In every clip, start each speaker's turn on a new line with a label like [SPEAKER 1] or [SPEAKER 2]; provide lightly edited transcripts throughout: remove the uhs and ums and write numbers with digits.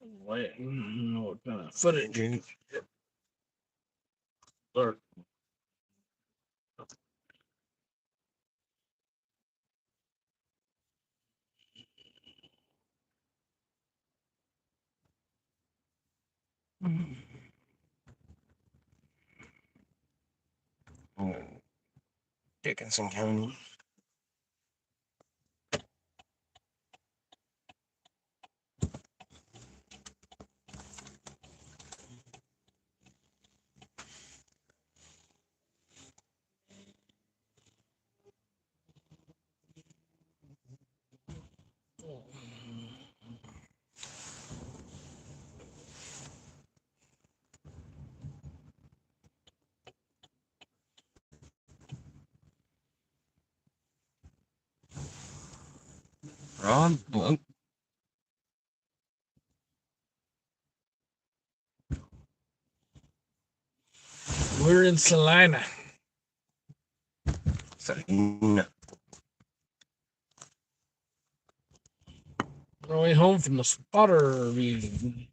[SPEAKER 1] Wait, I don't know what kind of footage you start. Dickinson County. Ron, hello. We're in Salina. Salina. On our way home from the spotter meeting.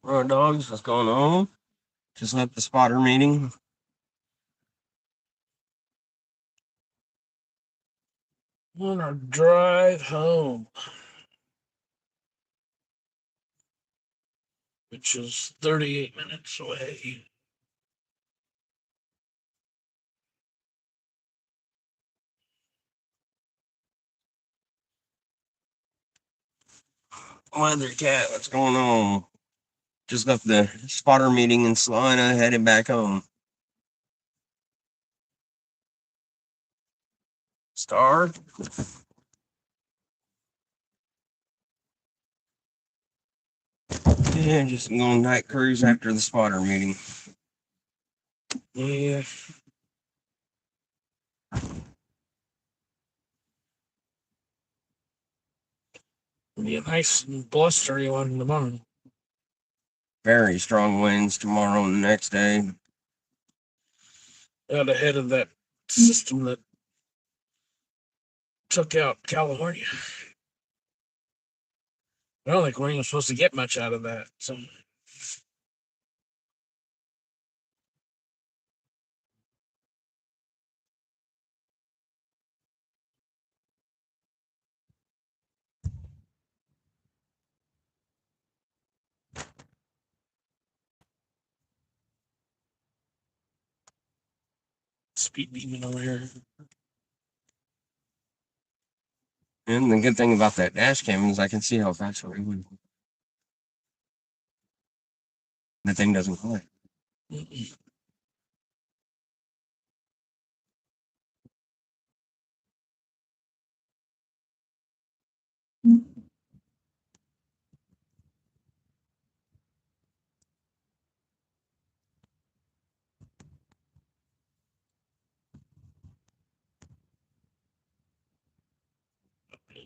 [SPEAKER 1] Raw dogs, what's going on? Just left the spotter meeting. On our drive home, which is 38 minutes away. Weather cat, what's going on? Just left the spotter meeting in Salina, headed back home. Star? Yeah, just going night cruise after the spotter meeting. Yeah. Be a nice blustery one tomorrow. Very strong winds tomorrow and the next day. Out ahead of that system that took out California. I don't think we're even supposed to get much out of that. So speed demon over here. And the good thing about that dash cam is I can see how fast we're going. The thing doesn't fly.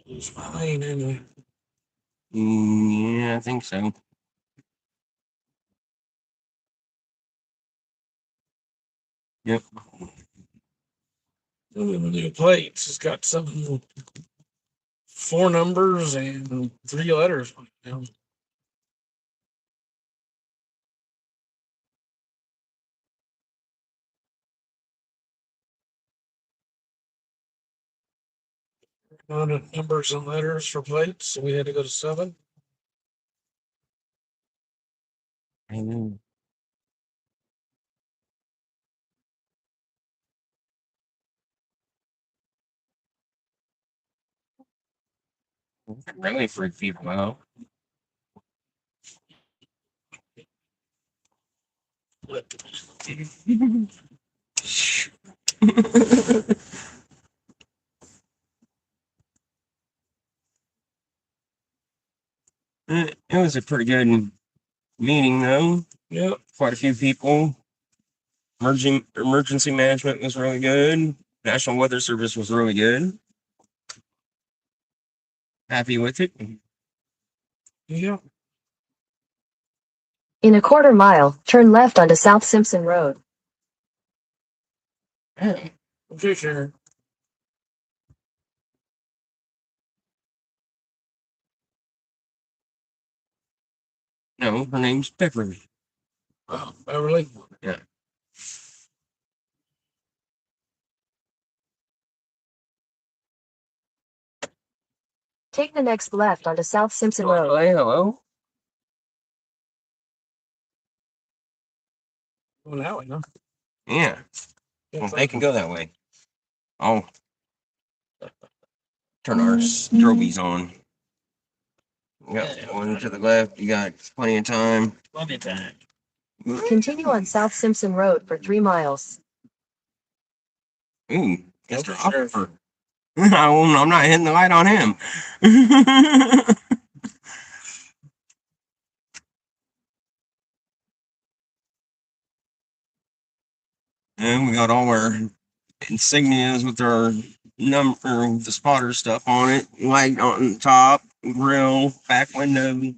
[SPEAKER 1] Lose my lane anyway. Yeah, I think so. Yep. The new plates has got some 4 numbers and 3 letters. None of numbers and letters for plates, so we had to go to 7. I know. Really freak people out. It was a pretty good meeting, though. Yep. Quite a few people. Emergency management was really good. National Weather Service was really good. Happy with it. Yeah.
[SPEAKER 2] In a quarter mile, turn left onto South Simpson Road.
[SPEAKER 1] Yeah. Okay, sure. No, her name's Beverly. Oh, Beverly? Yeah.
[SPEAKER 2] Take the next left onto South Simpson Road.
[SPEAKER 1] Hello? Going that way, huh? Yeah. Well, they can go that way. I'll turn our strobies on. You got one to the left. You got plenty of time. Plenty of time.
[SPEAKER 2] Continue on South Simpson Road for 3 miles.
[SPEAKER 1] Ooh, Mr. Officer. I'm not hitting the light on him. And we got all our insignias with our number, the spotter stuff on it. Light on the top, grill, back window.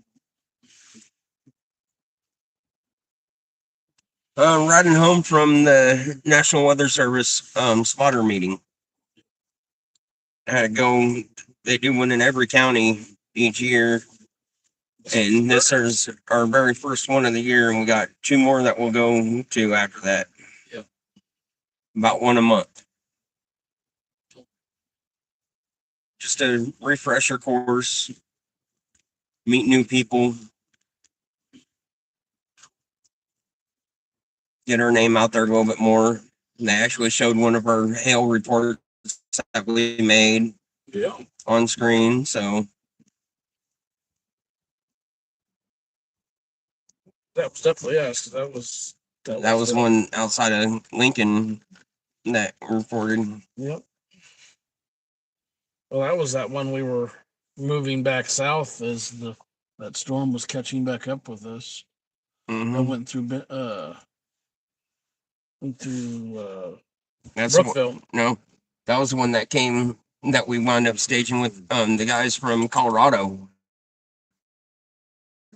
[SPEAKER 1] Riding home from the National Weather Service spotter meeting. I had to go. They do one in every county each year. And this is our very first one of the year, and we got 2 more that we'll go to after that. Yep. About 1 a month. Just a refresher course, meet new people, get our name out there a little bit more. And they actually showed one of our hail reports that we made on screen, so that was definitely us. That was one outside of Lincoln that reported. Yep. Well, that was that one we were moving back south as that storm was catching back up with us. Mm-hmm. I went through Brookville. No, that was the one that came that we wound up staging with the guys from Colorado,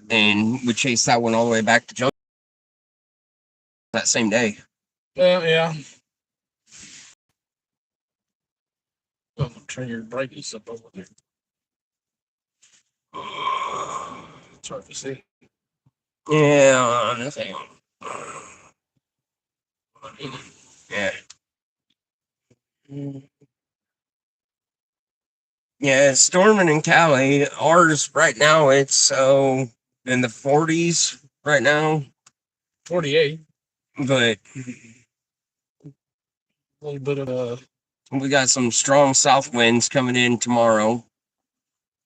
[SPEAKER 1] and we chased that one all the way back to Junction that same day. Yeah. Oh, turn your brightness up over there. It's hard to see. Yeah, nothing. Yeah. Yeah, it's storming in Cali. Ours right now, it's in the 40s right now. 48. But a little bit of we got some strong south winds coming in tomorrow.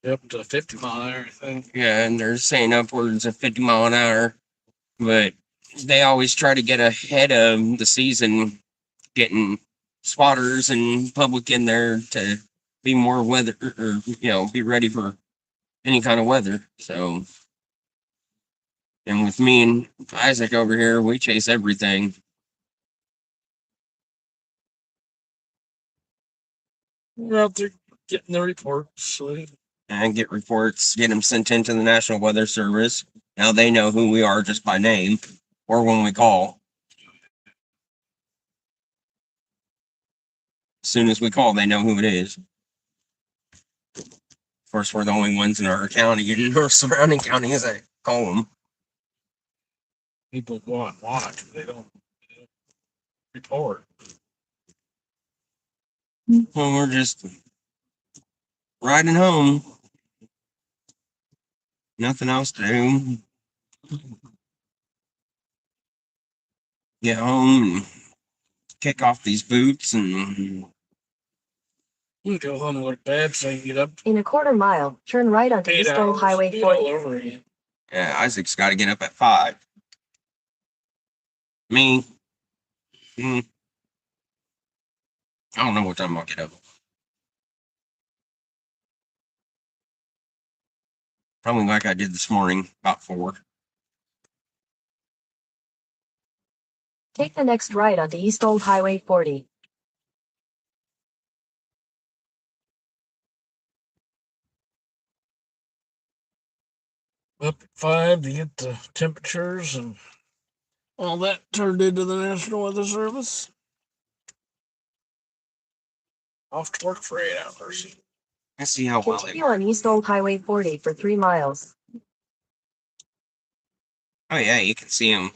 [SPEAKER 1] Up to 50 mile an hour, I think. Yeah, and they're saying upwards of 50 mile an hour. But they always try to get ahead of the season, getting spotters and public in there to be more weather, or be ready for any kind of weather. So, and with me and Isaac over here, we chase everything. We're out there getting the reports. And get reports, get them sent into the National Weather Service. Now they know who we are just by name or when we call. As soon as we call, they know who it is. Of course, we're the only ones in our county and our surrounding counties that call them. People go and watch, they don't report. Well, we're just riding home. Nothing else to do. Get home and kick off these boots and go home and go to bed so you can get up.
[SPEAKER 2] In a quarter mile, turn right onto East Old Highway 40.
[SPEAKER 1] Yeah, Isaac's got to get up at 5. Me. I don't know what time I'll get up. Probably like I did this morning, about 4.
[SPEAKER 2] Take the next right onto East Old Highway 40.
[SPEAKER 3] Up at 5 to get the temperatures and all that turned into the National Weather Service. Off to work for 8 hours.
[SPEAKER 1] Let's see how well
[SPEAKER 2] Continue on East Old Highway 40 for 3 miles.
[SPEAKER 1] Oh, yeah, you can see them.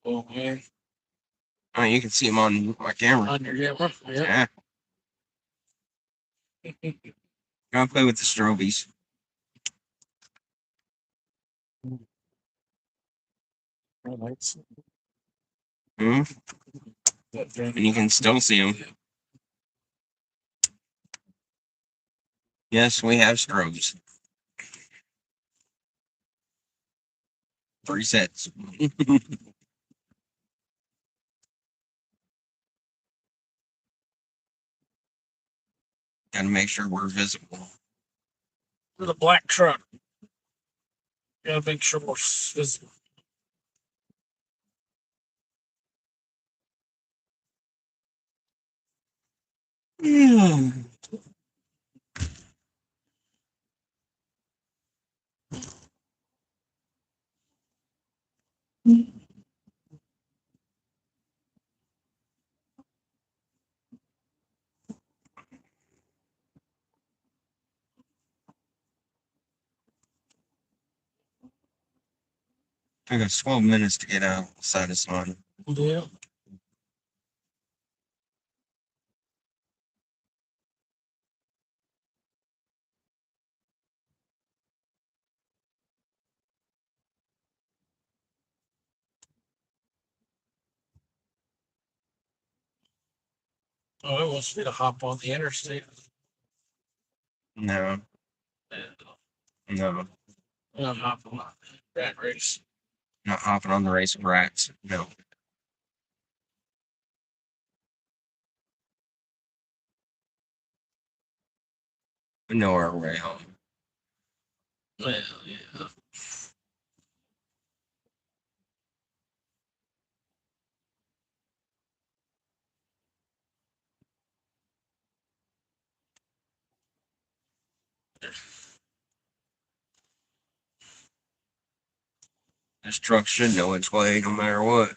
[SPEAKER 3] Okay.
[SPEAKER 1] Oh, you can see them on my camera.
[SPEAKER 3] On your camera? Yeah.
[SPEAKER 1] Gotta play with the strobies. Hmm? And you can still see them. Yes, we have strobes. 3 sets. Gotta make sure we're visible.
[SPEAKER 3] With a black truck. Gotta make sure we're visible.
[SPEAKER 1] Yeah. Took us 12 minutes to get outside of sun.
[SPEAKER 3] Yeah. Oh, it wants me to hop on the interstate.
[SPEAKER 1] No. No.
[SPEAKER 3] I'm hopping on that race.
[SPEAKER 1] Not hopping on the race of rats. No. We know our way home.
[SPEAKER 3] Well, yeah.
[SPEAKER 1] This truck should know its way no matter what.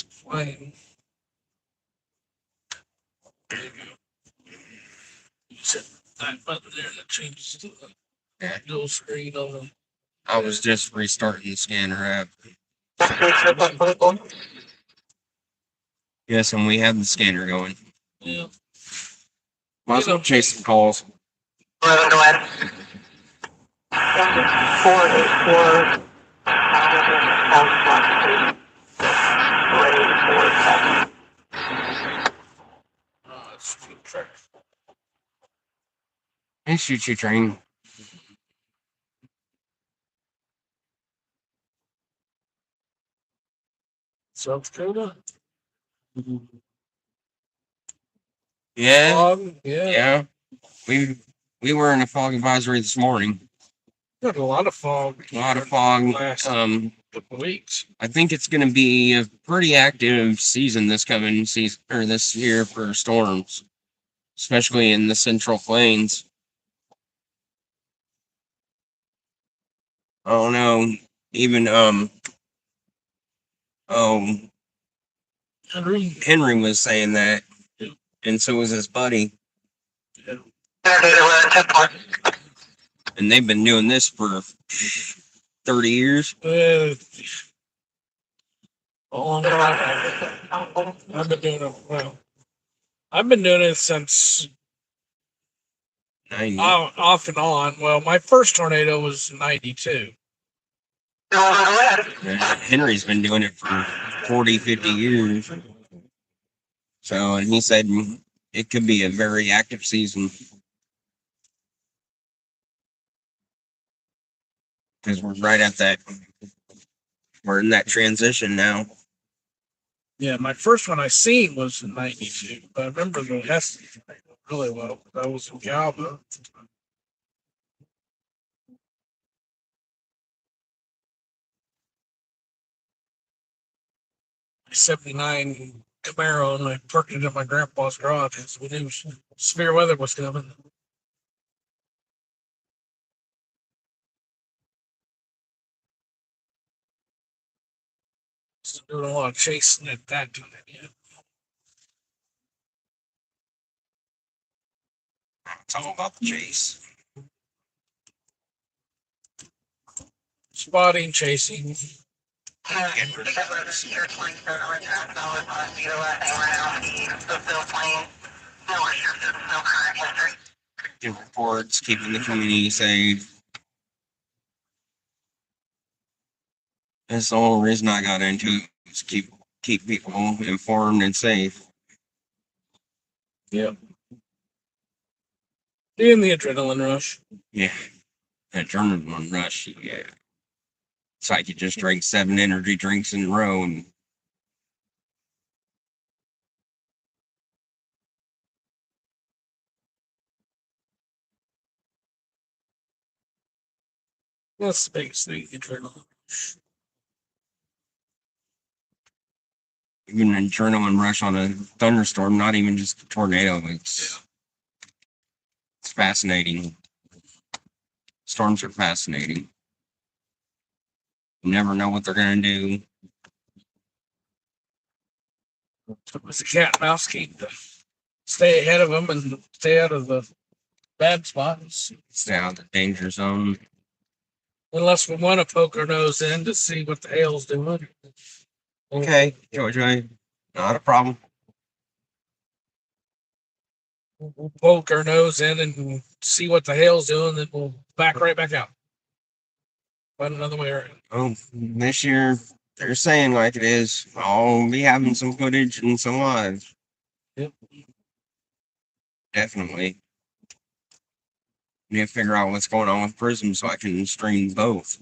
[SPEAKER 3] Flame. You said that button there that changes to the dual screen on the.
[SPEAKER 1] I was just restarting the scanner app. Yes, and we have the scanner going.
[SPEAKER 3] Yeah.
[SPEAKER 1] Might as well chase some calls.
[SPEAKER 4] 484.
[SPEAKER 3] It's food truck.
[SPEAKER 1] Hey, shoot you train.
[SPEAKER 3] South Dakota.
[SPEAKER 1] Yeah.
[SPEAKER 3] Fog. Yeah.
[SPEAKER 1] Yeah. We were in a fog advisory this morning.
[SPEAKER 3] Got a lot of fog.
[SPEAKER 1] A lot of fog.
[SPEAKER 3] Last couple weeks.
[SPEAKER 1] I think it's going to be a pretty active season this coming season or this year for storms, especially in the Central Plains. I don't know. Even Henry was saying that, and so was his buddy. And they've been doing this for 30 years.
[SPEAKER 3] I've been doing it. Well, I've been doing it since
[SPEAKER 1] 90.
[SPEAKER 3] off and on. Well, my first tornado was 92.
[SPEAKER 1] Henry's been doing it for 40, 50 years. So, and he said it could be a very active season because we're right at that. We're in that transition now.
[SPEAKER 3] Yeah, my first one I seen was in '92. But I remember the Hesse really well. I was in Galva. 79 Camaro, and I parked it in my grandpa's garage because we knew severe weather was coming. So doing a lot of chasing at that time. Yeah.
[SPEAKER 1] It's all about the chase.
[SPEAKER 3] Spotting, chasing.
[SPEAKER 1] Getting reports, keeping the community safe. That's the whole reason I got into it, was keep people informed and safe.
[SPEAKER 3] Yeah. In the adrenaline rush.
[SPEAKER 1] Yeah. That adrenaline rush, yeah. It's like you just drank 7 energy drinks in a row and
[SPEAKER 3] That's the biggest thing, adrenaline rush.
[SPEAKER 1] even an adrenaline rush on a thunderstorm, not even just a tornado. It's fascinating. Storms are fascinating. You never know what they're going to do.
[SPEAKER 3] It was a cat and mouse game to stay ahead of them and stay out of the bad spots.
[SPEAKER 1] Stay out of the danger zone.
[SPEAKER 3] Unless we want to poke our nose in to see what the hail's doing.
[SPEAKER 1] Okay, Joy, not a problem.
[SPEAKER 3] We'll poke our nose in and see what the hail's doing, then we'll back right back out. Find another way around.
[SPEAKER 1] Oh, this year they're saying like it is. I'll be having some footage and some live.
[SPEAKER 3] Yep.
[SPEAKER 1] Definitely. Need to figure out what's going on with Prism so I can stream both.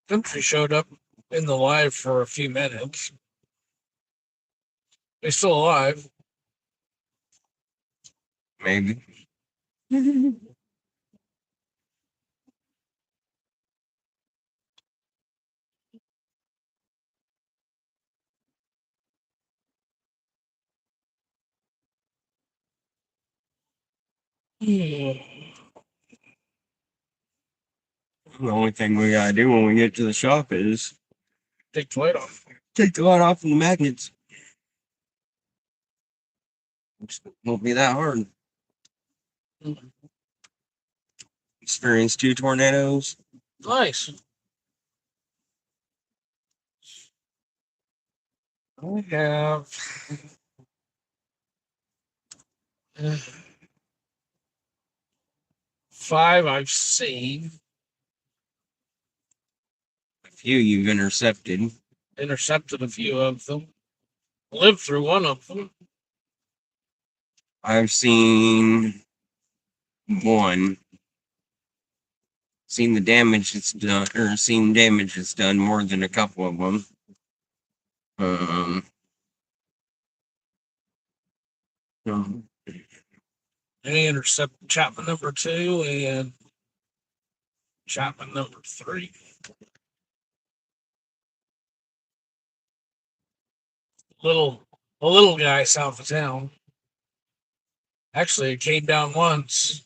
[SPEAKER 3] Country showed up in the live for a few minutes. They're still alive.
[SPEAKER 1] Maybe. The only thing we gotta do when we get to the shop is
[SPEAKER 3] Take the light off.
[SPEAKER 1] take the light off from the magnets. It won't be that hard. Experienced 2 tornadoes.
[SPEAKER 3] Nice. I have 5 I've seen.
[SPEAKER 1] A few you've intercepted.
[SPEAKER 3] Intercepted a few of them. Lived through one of them.
[SPEAKER 1] I've seen 1. Seen the damage it's done, or seen damage it's done more than a couple of them.
[SPEAKER 3] They intercepted Chapman number 2 and Chapman number 3. A little guy south of town. Actually, it came down once,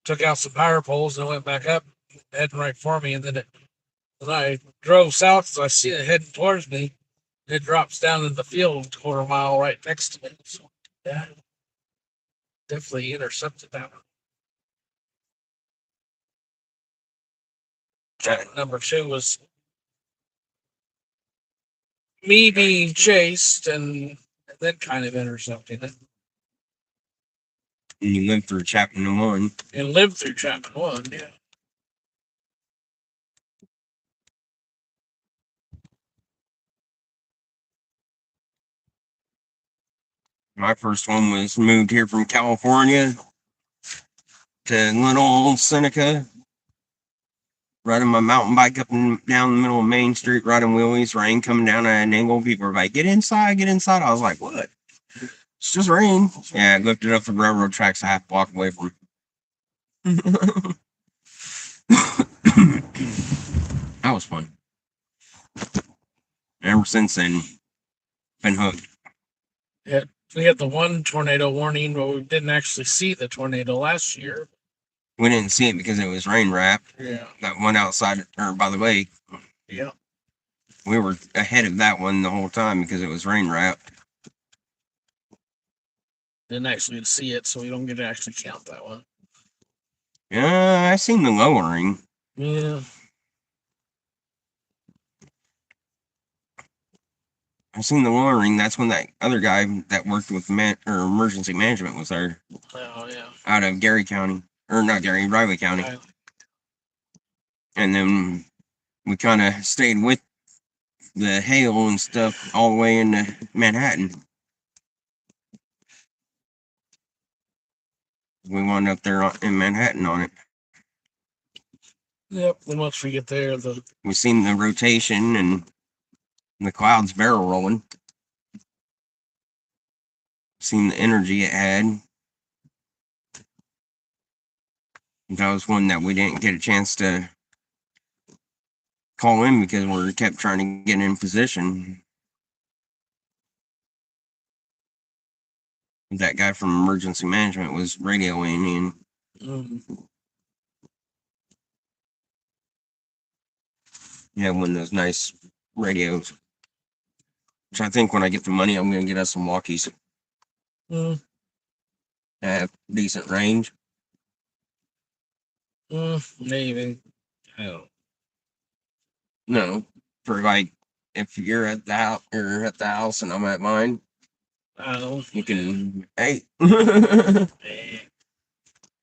[SPEAKER 3] took out some power poles, and went back up, heading right for me. And then I drove south, so I see it heading towards me. It drops down in the field, quarter mile right next to me. So, yeah, definitely intercepted that one. Number 2 was me being chased and then kind of intercepting it.
[SPEAKER 1] And you lived through Chapman 1.
[SPEAKER 3] And lived through Chapman 1, yeah.
[SPEAKER 1] My first one was moved here from California to little old Seneca. Riding my mountain bike up and down the middle of Main Street, riding wheelies, rain coming down at an angle. People were like, get inside, get inside. I was like, what? It's just rain. Yeah, I lifted up the railroad tracks a half block away from that was fun. Ever since then, been hooked.
[SPEAKER 3] Yeah, we had the one tornado warning, but we didn't actually see the tornado last year.
[SPEAKER 1] We didn't see it because it was rain wrapped.
[SPEAKER 3] Yeah.
[SPEAKER 1] That one outside or by the lake.
[SPEAKER 3] Yeah.
[SPEAKER 1] We were ahead of that one the whole time because it was rain wrapped.
[SPEAKER 3] Didn't actually see it, so we don't get to actually count that one.
[SPEAKER 1] Yeah, I seen the lowering.
[SPEAKER 3] Yeah.
[SPEAKER 1] I seen the lowering. That's when that other guy that worked with emergency management was there.
[SPEAKER 3] Oh, yeah.
[SPEAKER 1] Out of Gary County. Or not Gary, Riley County.
[SPEAKER 3] Right.
[SPEAKER 1] And then we kind of stayed with the hail and stuff all the way into Manhattan. We wound up there in Manhattan on it.
[SPEAKER 3] Yep. Then once we get there,
[SPEAKER 1] We seen the rotation and the clouds barrel rolling. Seen the energy it had. That was one that we didn't get a chance to call in because we kept trying to get in position. That guy from emergency management was radioing in. Yeah, one of those nice radios. Which I think when I get the money, I'm going to get us some walkies. Have decent range.
[SPEAKER 3] Maybe. Oh.
[SPEAKER 1] No, for like if you're at the house, you're at the house and I'm at mine.
[SPEAKER 3] Oh.
[SPEAKER 1] You can. Hey.
[SPEAKER 3] Hey.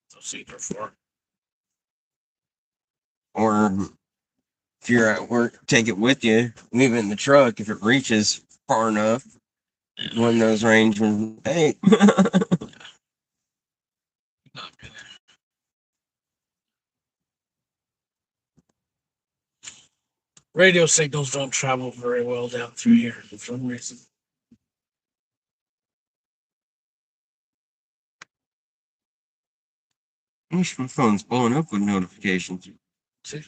[SPEAKER 3] So super for.
[SPEAKER 1] Or if you're at work, take it with you. Leave it in the truck if it reaches far enough. One of those range. Hey.
[SPEAKER 3] Radio signals don't travel very well down through here for some reason.
[SPEAKER 1] My phone's blowing up with notifications.
[SPEAKER 3] See?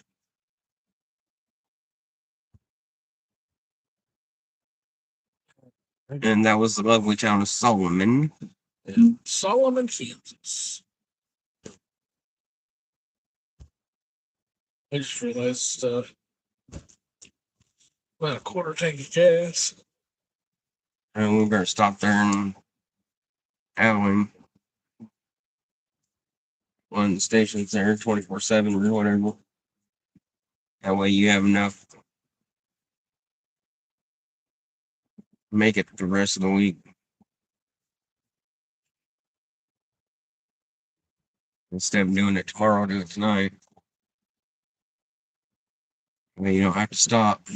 [SPEAKER 1] And that was the lovely town of Solomon.
[SPEAKER 3] Yeah. Solomon, Kansas. I just realized about a quarter tank of gas.
[SPEAKER 1] And we better stop there and Allen. One of the stations there 24/7 or whatever. That way you have enough to make it the rest of the week. Instead of doing it tomorrow, do it tonight. Well, you don't have to stop.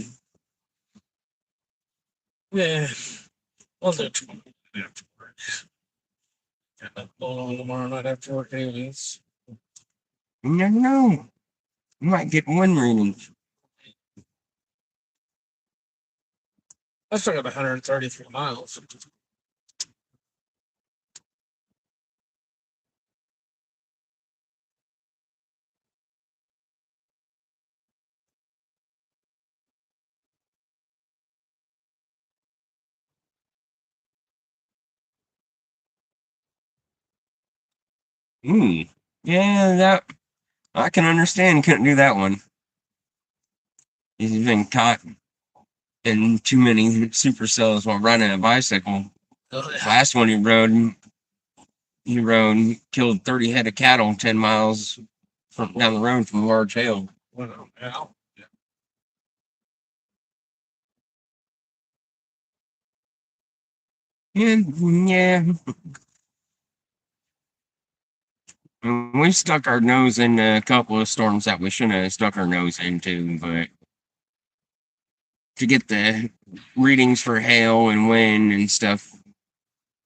[SPEAKER 3] Yeah. I'll do it tomorrow night after work. Got that going on tomorrow night after work anyways.
[SPEAKER 1] You never know. You might get one reading.
[SPEAKER 3] I still got 133 miles.
[SPEAKER 1] Yeah, that I can understand. Couldn't do that one. He's been caught in too many supercells while riding a bicycle.
[SPEAKER 3] Oh, yeah.
[SPEAKER 1] Last one he rode, killed 30 head of cattle 10 miles down the road from a large hail.
[SPEAKER 3] Well, yeah.
[SPEAKER 1] Yeah. We stuck our nose in a couple of storms that we shouldn't have stuck our nose into, but to get the readings for hail and wind and stuff,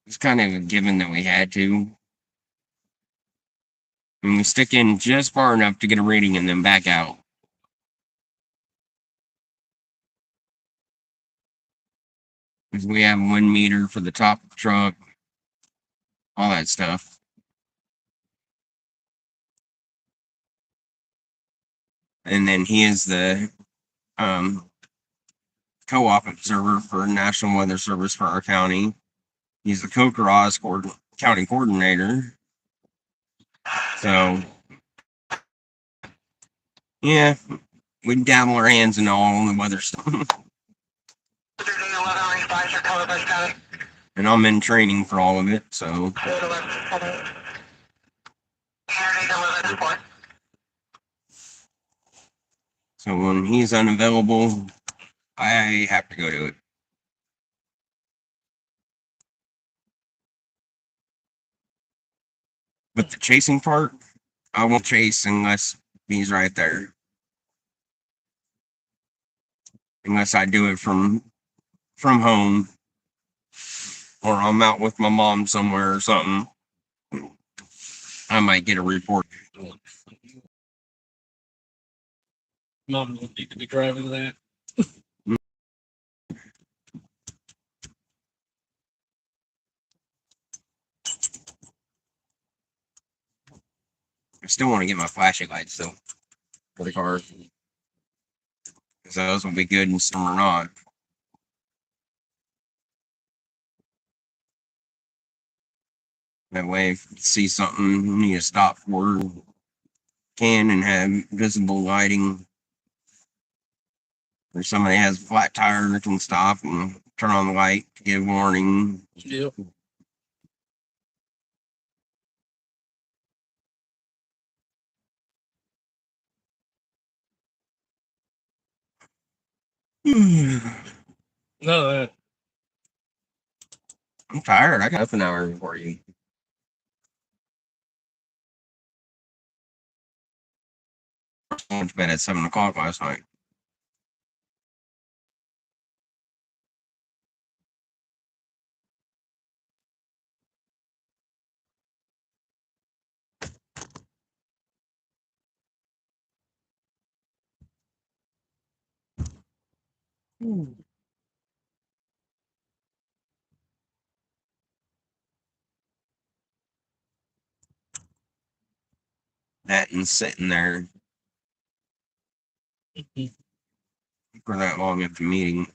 [SPEAKER 1] it's kind of a given that we had to. And we stick in just far enough to get a reading and then back out. Because we have a wind meter for the top of the truck, all that stuff. And then he is the co-op observer for National Weather Service for our county. He's the co-Karaz county coordinator. So, yeah, we dabble our hands in all the weather stuff. And I'm in training for all of it, so. So when he's unavailable, I have to go to it. But the chasing part, I won't chase unless he's right there. Unless I do it from home, or I'm out with my mom somewhere or something, I might get a report.
[SPEAKER 3] Mom will need to be driving that.
[SPEAKER 1] I still want to get my flashing lights though for the car, because those will be good in storm or not. That way, if you see something you need to stop for, can and have visible lighting. Or somebody has a flat tire that can stop and turn on the light to give warning.
[SPEAKER 3] Yep. No,
[SPEAKER 1] I'm tired. I got up an hour before you. I went to bed at 7 o'clock last night. That and sitting there for that long at the meeting.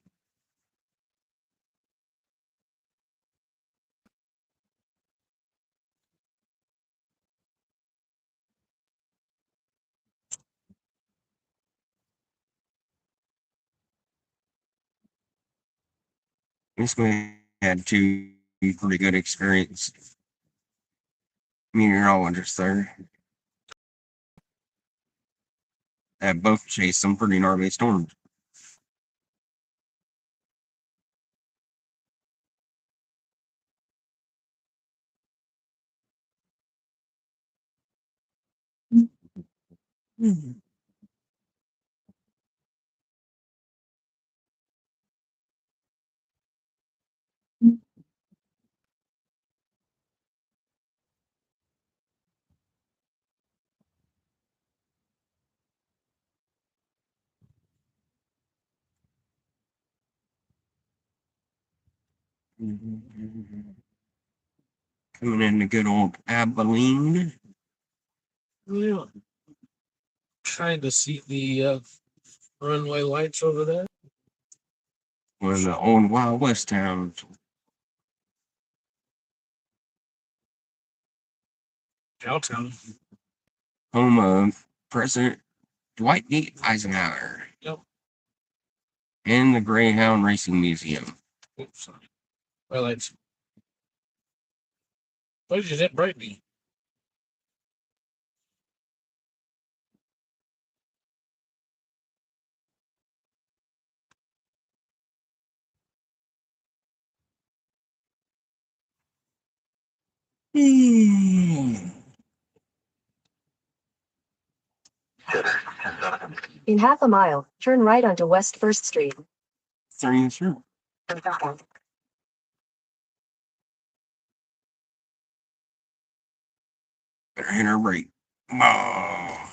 [SPEAKER 1] Basically, had two pretty good experienced meteorologists there that both chased some pretty gnarly storms. Coming into good old Abilene.
[SPEAKER 3] yeah. Trying to see the runway lights over there.
[SPEAKER 1] One of the old Wild West towns.
[SPEAKER 3] Cowtown.
[SPEAKER 1] Home of President Dwight D. Eisenhower.
[SPEAKER 3] Yep.
[SPEAKER 1] And the Greyhound Racing Museum.
[SPEAKER 3] Oops, sorry. Lights. Why did you hit brightening?
[SPEAKER 2] In half a mile, turn right onto West 1st Street.
[SPEAKER 1] Starting through. Better hit our brake. Oh.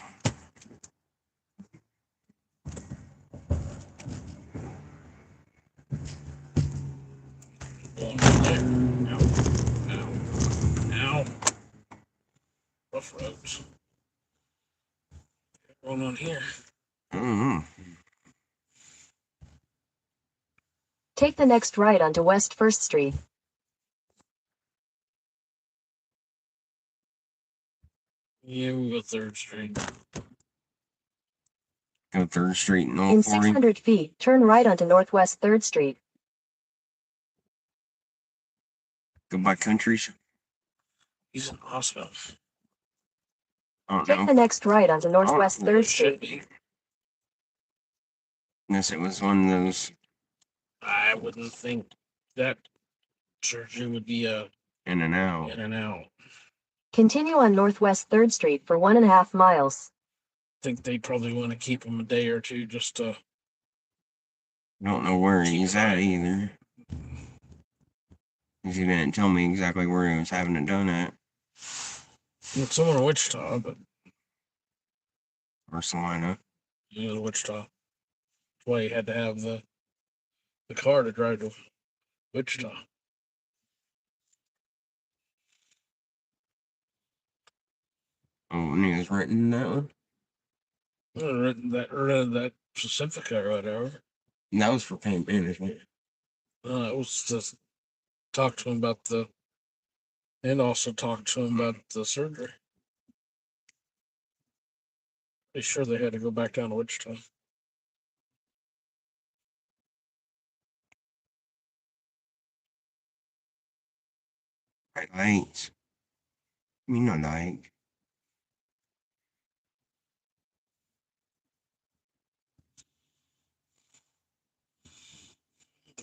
[SPEAKER 3] Ow. Rough roads. What's going on here?
[SPEAKER 2] Take the next right onto West 1st Street.
[SPEAKER 3] Yeah, we'll go 3rd Street.
[SPEAKER 1] Go 3rd Street and
[SPEAKER 2] In 600 feet, turn right onto Northwest 3rd Street.
[SPEAKER 1] Go by countries.
[SPEAKER 3] He's in the hospital.
[SPEAKER 1] I don't
[SPEAKER 2] Take
[SPEAKER 1] know.
[SPEAKER 2] the next right onto Northwest
[SPEAKER 3] Well,
[SPEAKER 2] 3rd
[SPEAKER 3] it should
[SPEAKER 2] Street.
[SPEAKER 3] be.
[SPEAKER 1] Unless it was one of those
[SPEAKER 3] I wouldn't think that surgery would be a
[SPEAKER 1] in and out.
[SPEAKER 3] in and out.
[SPEAKER 2] Continue on Northwest 3rd Street for 1.5 miles.
[SPEAKER 3] I think they probably want to keep him a day or two just to.
[SPEAKER 1] Don't know where he's at either. Because he didn't tell me exactly where he was having it done at.
[SPEAKER 3] It's somewhere in Wichita, but
[SPEAKER 1] Or Salina.
[SPEAKER 3] yeah, Wichita. That's why he had to have the car to drive to Wichita.
[SPEAKER 1] Oh, and he was written that one?
[SPEAKER 3] I read that Pacifica or whatever.
[SPEAKER 1] And that was for pain management.
[SPEAKER 3] It was to talk to him about and also talk to him about the surgery. Pretty sure they had to go back down to Wichita.
[SPEAKER 1] Bright lights. I mean, not like.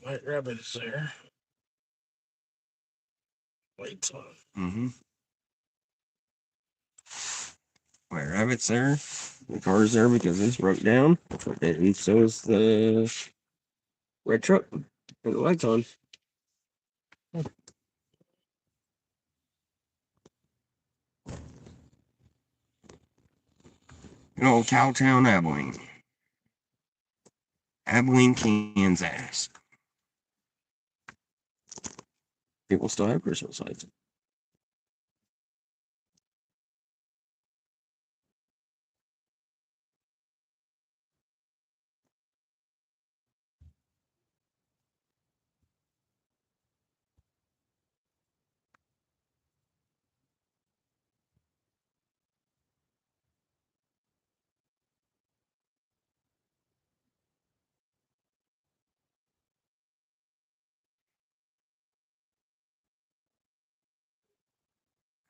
[SPEAKER 3] White Rabbit is there. Lights on.
[SPEAKER 1] Mm-hmm. White Rabbit's there. The car's there because it's broke down. And so is the red truck. With the lights on. Good old Cowtown, Abilene. Abilene, Kansas. People still have Christmas lights.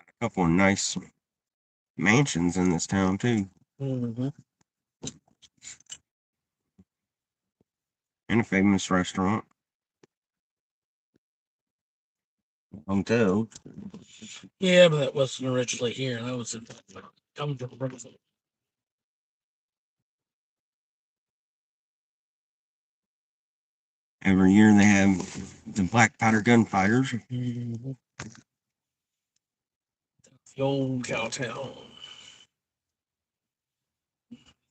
[SPEAKER 1] A couple of nice mansions in this town, too.
[SPEAKER 3] Mm-hmm.
[SPEAKER 1] And a famous restaurant. Hotel.
[SPEAKER 3] Yeah, but that wasn't originally here. That was coming from Brooklyn.
[SPEAKER 1] Every year they have the black powder gunfighters.
[SPEAKER 3] Mm-hmm. The old Cowtown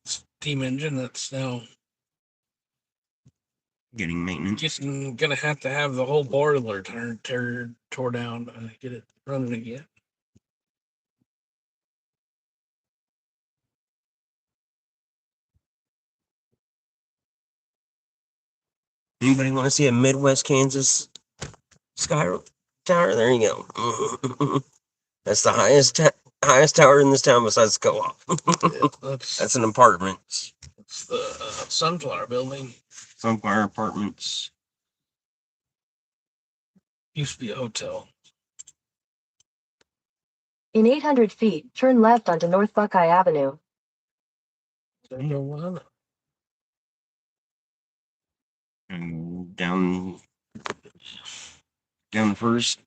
[SPEAKER 3] steam engine that's now
[SPEAKER 1] Getting maintenance.
[SPEAKER 3] gonna have to have the whole boiler tore down to get it running again.
[SPEAKER 1] Anybody want to see a Midwest Kansas sky tower? There you go. That's the highest tower in this town besides the co-op.
[SPEAKER 3] Yeah,
[SPEAKER 1] That's an apartment.
[SPEAKER 3] It's the Sunflower Building.
[SPEAKER 1] Sunflower Apartments.
[SPEAKER 3] Used to be a hotel.
[SPEAKER 2] In 800 feet, turn left onto North Buckeye Avenue.
[SPEAKER 3] There you go, one.
[SPEAKER 1] And down the first.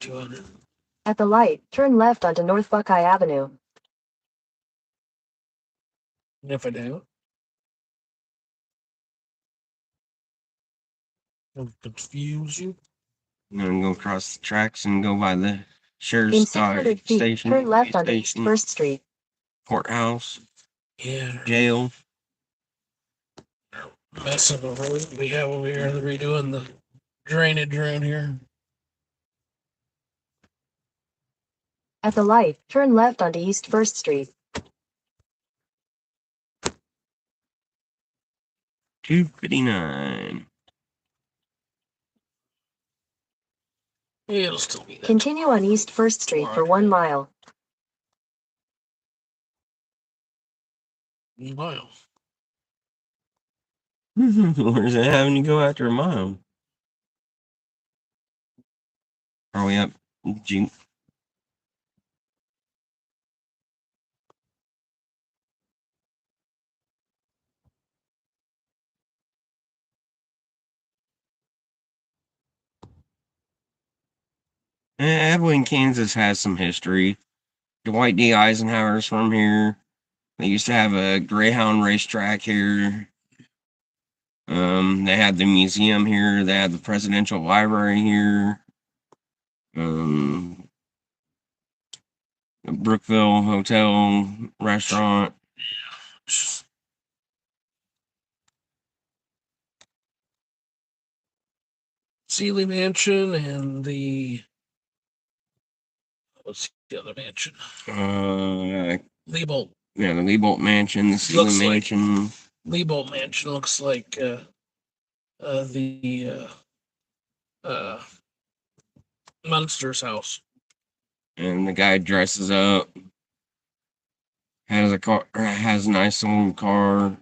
[SPEAKER 3] 200.
[SPEAKER 2] At the light, turn left onto North Buckeye Avenue.
[SPEAKER 3] If I do, I'll confuse you.
[SPEAKER 1] I'm gonna go across the tracks and go by the
[SPEAKER 2] In
[SPEAKER 1] sheriff's
[SPEAKER 2] 600 feet,
[SPEAKER 1] station,
[SPEAKER 2] turn left onto
[SPEAKER 1] station,
[SPEAKER 2] East 1st Street.
[SPEAKER 1] courthouse,
[SPEAKER 3] Yeah.
[SPEAKER 1] jail.
[SPEAKER 3] Mess up over we have over here. They're redoing the drainage around here.
[SPEAKER 2] At the light, turn left onto East 1st Street.
[SPEAKER 1] 259.
[SPEAKER 3] It'll still be that.
[SPEAKER 2] Continue on East 1st Street for 1 mile.
[SPEAKER 3] Mile.
[SPEAKER 1] Where's it having to go after a mile? Are we up? Jeep. Abilene, Kansas has some history. Dwight D. Eisenhower's from here. They used to have a Greyhound racetrack here. They had the museum here. They had the presidential library here. Brookville Hotel, restaurant.
[SPEAKER 3] Sealy Mansion and the what's the other mansion? Liebolt.
[SPEAKER 1] Yeah, the Liebolt Mansion, the Sealy
[SPEAKER 3] Looks like-
[SPEAKER 1] Mansion.
[SPEAKER 3] Liebolt Mansion looks like the Munster's house.
[SPEAKER 1] And the guy dresses up. Has a car. Has a nice little car.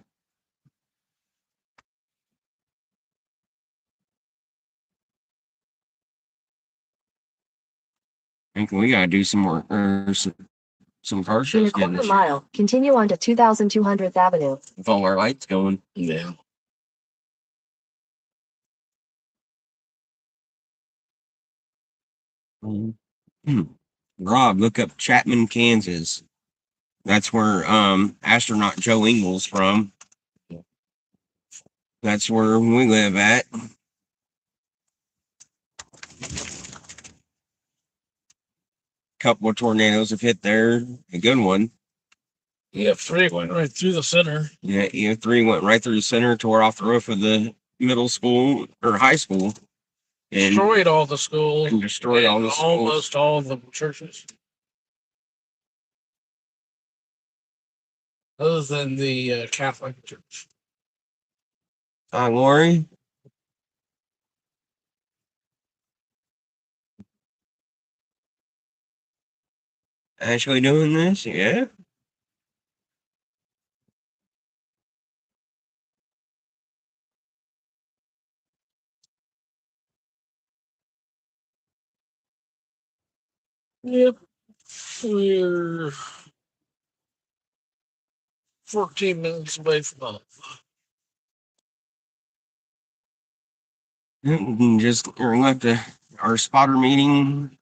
[SPEAKER 1] I think we gotta do some more some car
[SPEAKER 2] In
[SPEAKER 1] shows
[SPEAKER 2] a
[SPEAKER 1] again
[SPEAKER 2] quarter
[SPEAKER 1] this year.
[SPEAKER 2] mile, continue on to 2200th Avenue.
[SPEAKER 1] With all our lights going.
[SPEAKER 3] Yeah.
[SPEAKER 1] Rob, look up Chapman, Kansas. That's where astronaut Joe Ingles from. That's where we live at. Couple of tornadoes have hit there. A good one.
[SPEAKER 3] EF3 went right through the center.
[SPEAKER 1] Yeah, EF3 went right through the center, tore off the roof of the middle school or high school, and
[SPEAKER 3] Destroyed all the schools.
[SPEAKER 1] and destroyed all
[SPEAKER 3] and
[SPEAKER 1] the schools.
[SPEAKER 3] almost all the churches. Other than the Catholic Church.
[SPEAKER 1] Hi, Lori. Actually doing this? Yeah.
[SPEAKER 3] Yep. We're 14 minutes away from home.
[SPEAKER 1] Just left our spotter meeting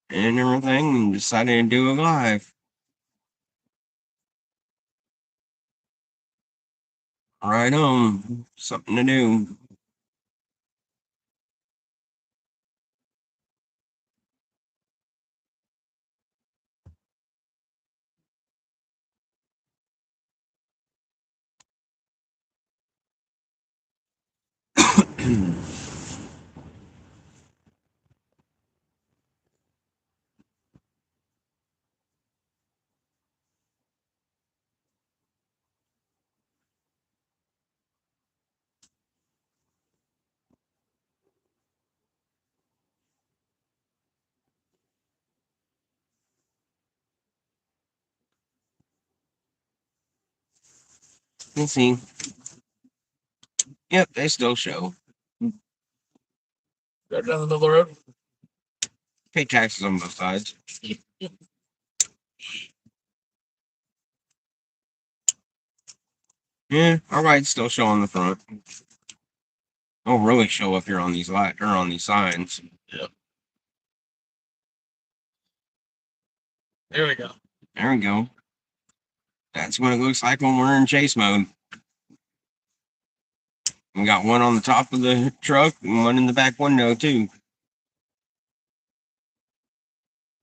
[SPEAKER 1] and everything and decided to do it live. Right on. Something to do. Let's see. Yep, they still show.
[SPEAKER 3] Right down the middle of the road.
[SPEAKER 1] Pay taxes on both sides. Yeah, our lights still show on the front. They'll really show up here on these light or on these signs.
[SPEAKER 3] Yep. There we go.
[SPEAKER 1] There we go. That's what it looks like when we're in chase mode. We got one on the top of the truck and one in the back window too.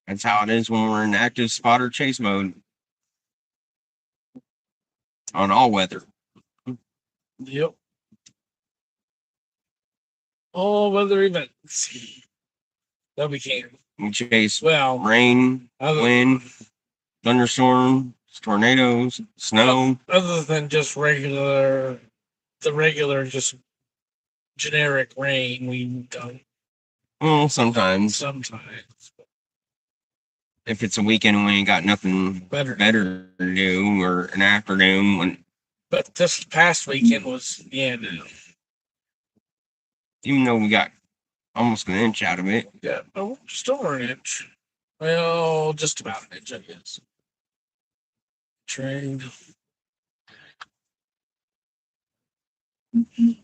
[SPEAKER 1] That's how it is when we're in active spotter chase mode on all weather.
[SPEAKER 3] Yep. All weather events that we can.
[SPEAKER 1] We chase
[SPEAKER 3] Well,
[SPEAKER 1] rain, wind, thunderstorms, tornadoes, snow.
[SPEAKER 3] Other than just the regular, just generic rain, we've done
[SPEAKER 1] Well, sometimes. If it's a weekend and we ain't got nothing better to do, or an afternoon when.
[SPEAKER 3] But this past weekend was, no.
[SPEAKER 1] Even though we got almost an inch out of it.
[SPEAKER 3] Yeah, just over an inch. Well, just about an inch, I guess. Trained.
[SPEAKER 1] And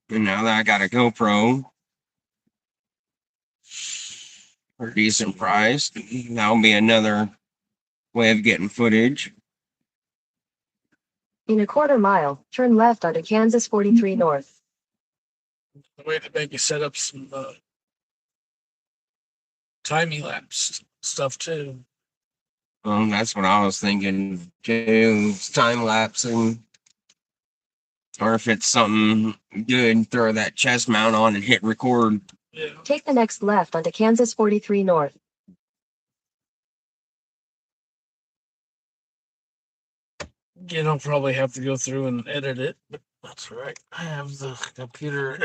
[SPEAKER 1] now that I got a GoPro for a decent price, that'll be another way of getting footage.
[SPEAKER 2] In a quarter mile, turn left onto Kansas 43 North.
[SPEAKER 3] The way to maybe set up some time-elapse stuff too.
[SPEAKER 1] That's what I was thinking too. Time lapsing. Or if it's something good, throw that chest mount on and hit record.
[SPEAKER 3] Yeah.
[SPEAKER 2] Take the next left onto Kansas 43 North.
[SPEAKER 3] I'll probably have to go through and edit it, but that's all right. I have the computer.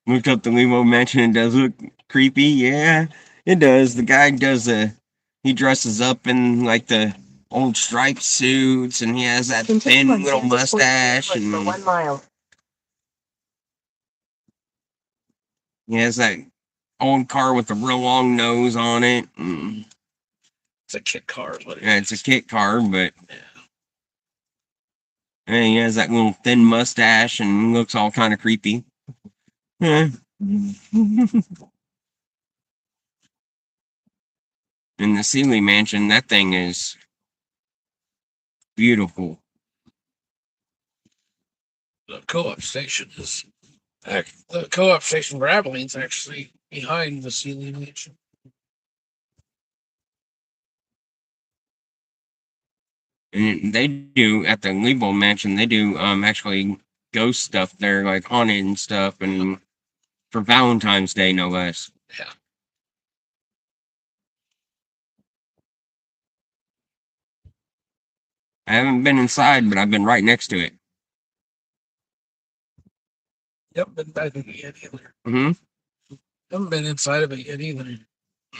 [SPEAKER 1] Looked up the Limo Mansion and it does look creepy. Yeah, it does. The guy he dresses up in like the old striped suits and he has that thin little mustache and
[SPEAKER 2] for 1 mile.
[SPEAKER 1] He has that old car with the real long nose on it.
[SPEAKER 3] It's a kit car.
[SPEAKER 1] Yeah, it's a kit car, but yeah, he has that little thin mustache and looks all kind of creepy. Yeah. In the Sealy Mansion, that thing is beautiful.
[SPEAKER 3] The co-op station is the co-op station for Abilene's actually behind the Sealy Mansion.
[SPEAKER 1] And they do at the Lebo Mansion. They do actually ghost stuff there, like haunted and stuff, and for Valentine's Day, no less.
[SPEAKER 3] Yeah.
[SPEAKER 1] I haven't been inside, but I've been right next to it.
[SPEAKER 3] Yep, been back in it yet either. Haven't been inside of it yet either.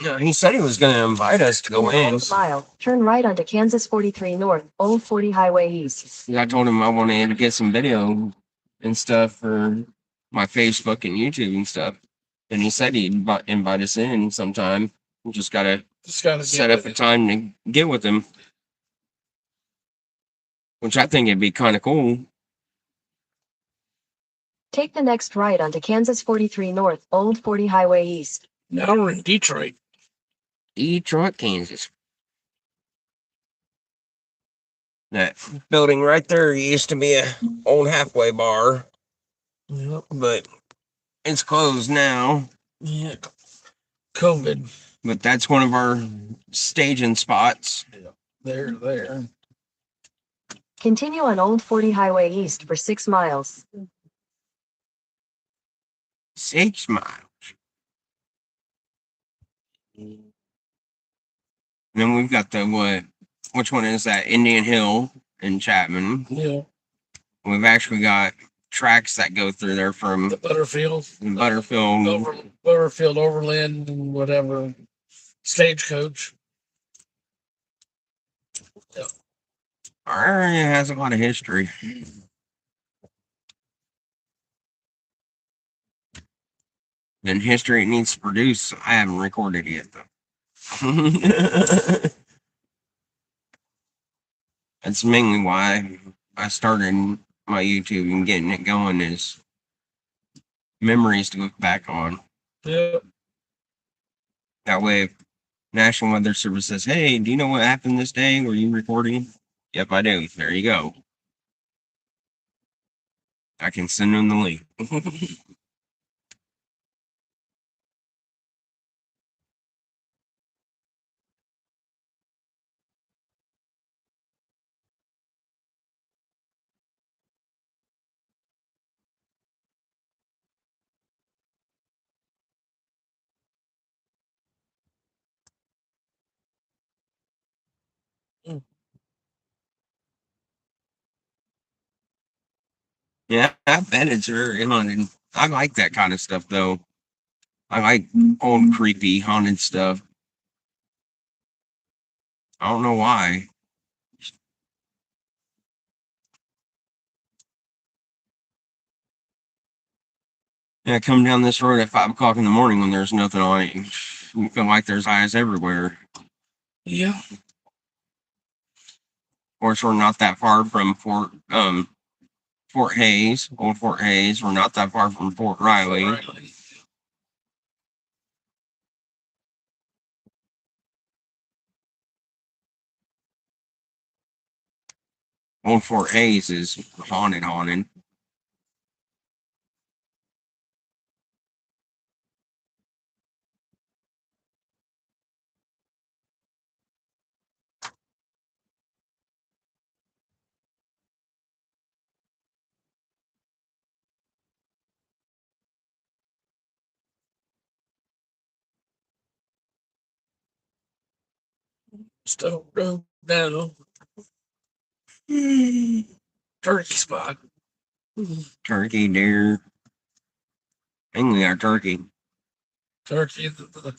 [SPEAKER 1] No, he said he was going to invite us to go in.
[SPEAKER 2] Mile, turn right onto Kansas 43 North, Old 40 Highway East.
[SPEAKER 1] I told him I wanted to get some video and stuff for my Facebook and YouTube and stuff. And he said he'd invite us in sometime. We just gotta set up a time to get with him. Which I think it'd be kind of cool.
[SPEAKER 2] Take the next right onto Kansas 43 North, Old 40 Highway East.
[SPEAKER 3] Now we're in Detroit.
[SPEAKER 1] Detroit, Kansas. That building right there used to be a old halfway bar.
[SPEAKER 3] Yep.
[SPEAKER 1] But it's closed now.
[SPEAKER 3] Yeah. COVID.
[SPEAKER 1] But that's one of our staging spots.
[SPEAKER 3] Yeah. There.
[SPEAKER 2] Continue on Old 40 Highway East for 6 miles.
[SPEAKER 1] 6 miles. Then we've got which one is that? Indian Hill in Chapman.
[SPEAKER 3] Yeah.
[SPEAKER 1] We've actually got tracks that go through there from
[SPEAKER 3] the Butterfield.
[SPEAKER 1] Butterfield
[SPEAKER 3] Overland, and whatever. Stagecoach.
[SPEAKER 1] Yeah. Our area has a lot of history. And history it needs to produce. I haven't recorded yet, though. That's mainly why I started my YouTube and getting it going, is memories to look back on.
[SPEAKER 3] Yeah.
[SPEAKER 1] That way, if National Weather Service says, "Hey, do you know what happened this day? Were you recording?" Yep, I do. There you go. I can send them the link. Yeah, I bet it's very haunted. I like that kind of stuff, though. I like old, creepy, haunted stuff. I don't know why. Yeah, come down this road at 5 o'clock in the morning when there's nothing on it. You feel like there's eyes everywhere.
[SPEAKER 3] Yeah.
[SPEAKER 1] Of course, we're not that far from Fort Hayes, old Fort Hayes. We're not that far from Fort Riley. Old Fort Hayes is haunted.
[SPEAKER 3] Stone Road down. Turkey spot.
[SPEAKER 1] Turkey, deer. Mainly our turkey.
[SPEAKER 3] Turkey. The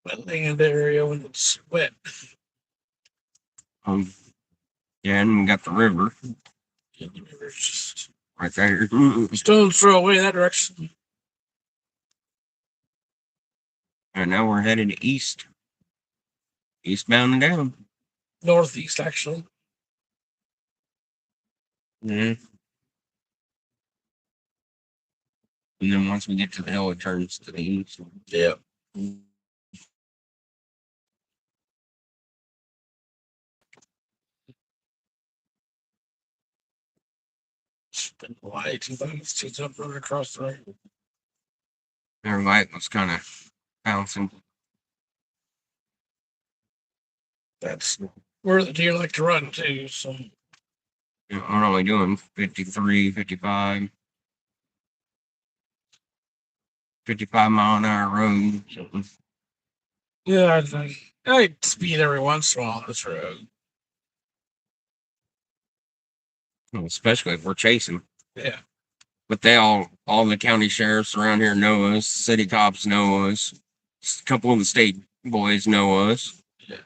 [SPEAKER 3] wetland area when it's wet.
[SPEAKER 1] Yeah, and we got the river
[SPEAKER 3] The river's just
[SPEAKER 1] right there.
[SPEAKER 3] stones throw away that direction.
[SPEAKER 1] And now we're headed east. Eastbound and down.
[SPEAKER 3] Northeast, actually.
[SPEAKER 1] Yeah. And then once we get to the hill, it turns to the east.
[SPEAKER 3] Yeah. It's been way too long since I've run across the road.
[SPEAKER 1] Their light was kind of bouncing.
[SPEAKER 3] That's where the deer like to run to. So
[SPEAKER 1] You know, we're only doing 53, 55, 55-mile-an-hour road. So,
[SPEAKER 3] yeah, I speed every once in a while on this road.
[SPEAKER 1] especially if we're chasing.
[SPEAKER 3] Yeah.
[SPEAKER 1] But all the county sheriffs around here know us. City cops know us. A couple of the state boys know us.
[SPEAKER 3] Yeah.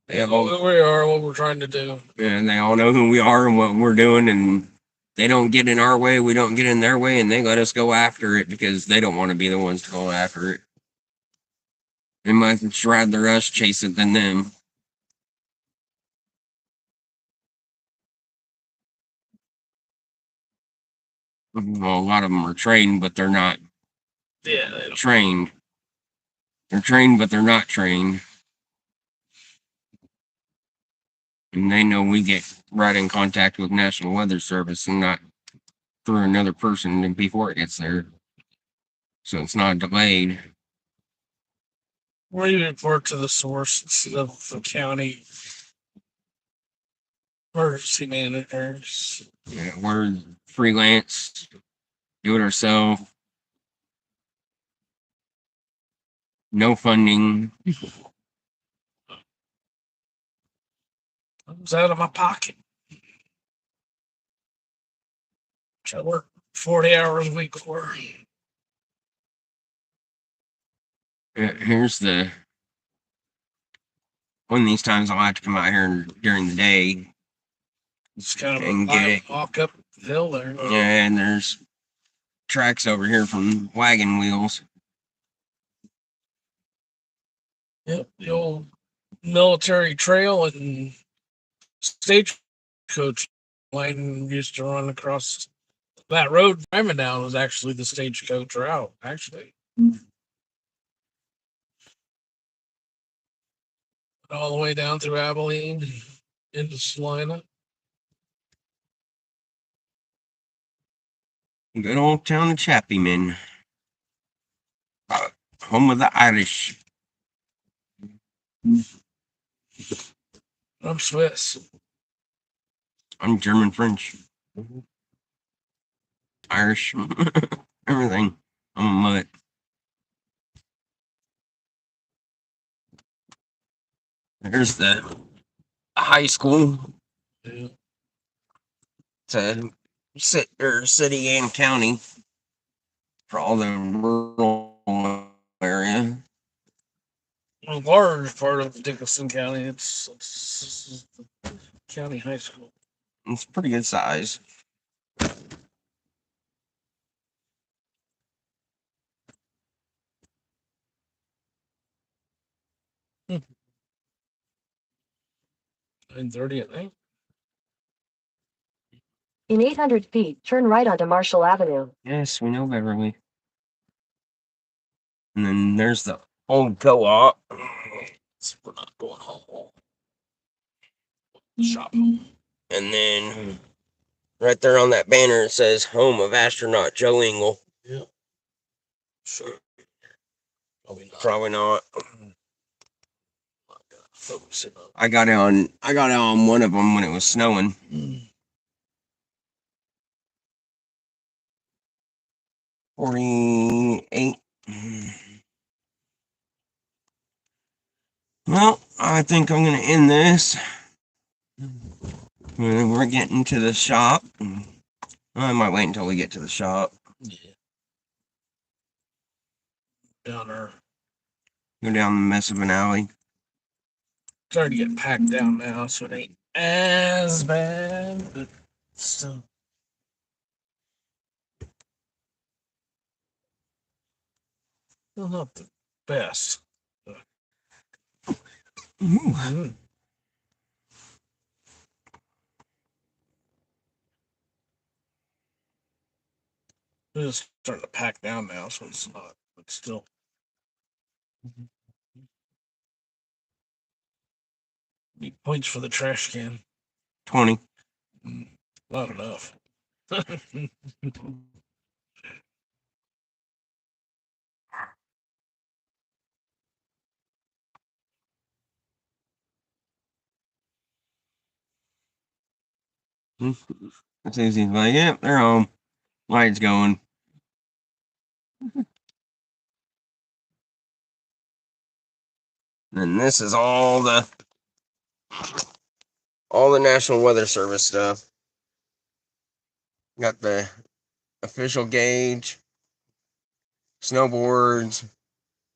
[SPEAKER 1] They
[SPEAKER 3] What
[SPEAKER 1] all,
[SPEAKER 3] we are, what we're trying to do.
[SPEAKER 1] and they all know who we are and what we're doing, and they don't get in our way, we don't get in their way, and they let us go after it because they don't want to be the ones to go after it. They much rather us chase it than them. Well, a lot of them are trained, but they're not
[SPEAKER 3] Yeah.
[SPEAKER 1] trained. They're trained, but they're not trained. And they know we get right in contact with National Weather Service and not through another person before it gets there. So it's not delayed.
[SPEAKER 3] We report to the source of the county emergency managers.
[SPEAKER 1] Yeah, we're freelance, do it ourselves, no funding.
[SPEAKER 3] Comes out of my pocket. Which I work 40 hours a week for.
[SPEAKER 1] Here's the one of these times I'll have to come out here during the day
[SPEAKER 3] It's kind of
[SPEAKER 1] and
[SPEAKER 3] a
[SPEAKER 1] get it.
[SPEAKER 3] walk up the hill there.
[SPEAKER 1] And there's tracks over here from wagon wheels.
[SPEAKER 3] Yep, the old military trail and stagecoach line used to run across that road. Driving down was actually the stagecoach route, actually. all the way down through Abilene into Salina.
[SPEAKER 1] Good old town of Chappieman. Home of the Irish.
[SPEAKER 3] I'm Swiss.
[SPEAKER 1] I'm German, French, Irish, everything. I'm a mutt. There's the high school.
[SPEAKER 3] Yeah.
[SPEAKER 1] It's a city and county for all the rural area.
[SPEAKER 3] A large part of Dickinson County. It's the county high school.
[SPEAKER 1] It's pretty good size.
[SPEAKER 3] Hmm. 9:30 at night.
[SPEAKER 2] In 800 feet, turn right onto Marshall Avenue.
[SPEAKER 1] Yes, we know Beverly. And then there's the old co-op.
[SPEAKER 3] We're not going home.
[SPEAKER 1] Shop. And then right there on that banner it says home of astronaut Joe Engle.
[SPEAKER 3] Yeah. Sure.
[SPEAKER 1] Probably not.
[SPEAKER 3] Focusing on.
[SPEAKER 1] I got it on one of them when it was snowing. 48. Well, I think I'm going to end this. We're getting to the shop. I might wait until we get to the shop.
[SPEAKER 3] Yeah. Down there.
[SPEAKER 1] Go down the mess of an alley.
[SPEAKER 3] Starting to get packed down now, so it ain't as bad, but still. Still not the best. Mm-hmm. It's starting to pack down now, so it's not, but still. Need points for the trash can.
[SPEAKER 1] 20.
[SPEAKER 3] Not enough.
[SPEAKER 1] It's easy. Like, yep, they're home. Lights going. And this is all the National Weather Service stuff. Got the official gauge, snowboards,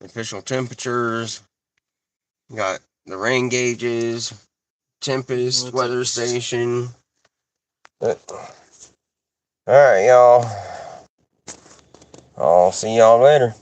[SPEAKER 1] official temperatures. Got the rain gauges, Tempest weather station. All right, y'all. I'll see y'all later.